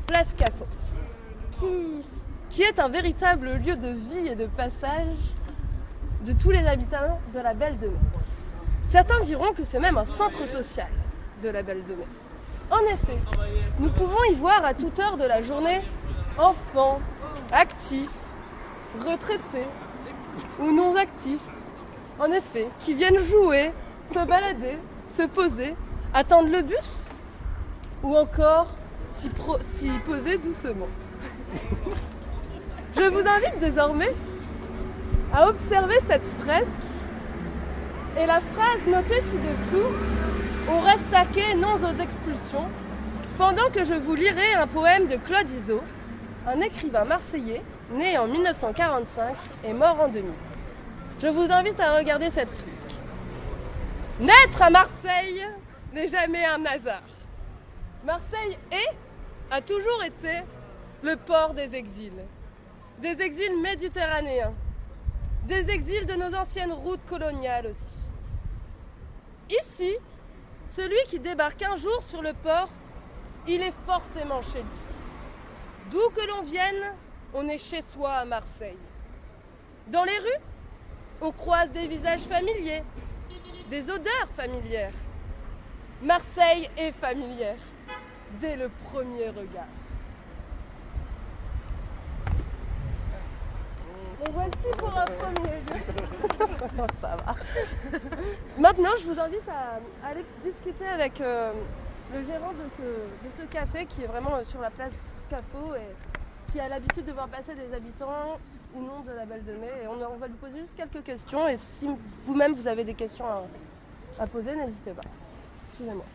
Place Cafo, qui est un véritable lieu de vie et de passage de tous les habitants de la Belle de Mai. Certains diront que c'est même un centre social de la Belle de Mai. En effet, nous pouvons y voir à toute heure de la journée enfants, actifs, retraités ou non actifs, en effet, qui viennent jouer, se balader, se poser, attendre le bus ou encore s'y poser doucement. Je vous invite désormais à observer cette fresque et la phrase notée ci-dessous « On reste taqué, non aux expulsions » pendant que je vous lirai un poème de Claude Izzo, un écrivain marseillais né en 1945 et mort en 2000. Je vous invite à regarder cette fresque. Naître à Marseille n'est jamais un hasard. Marseille a toujours été le port des exils méditerranéens, des exils de nos anciennes routes coloniales aussi. Ici, celui qui débarque un jour sur le port, il est forcément chez lui. D'où que l'on vienne, on est chez soi à Marseille. Dans les rues, on croise des visages familiers, des odeurs familières. Marseille est familière, dès le premier regard. Et voici pour un premier jeu. Ça va. Maintenant, je vous invite à aller discuter avec le gérant de ce café qui est vraiment sur la place Cafo et qui a l'habitude de voir passer des habitants ou non de la Belle de Mai. Et on va lui poser juste quelques questions. Et si vous-même vous avez des questions à poser, n'hésitez pas. Excusez-moi.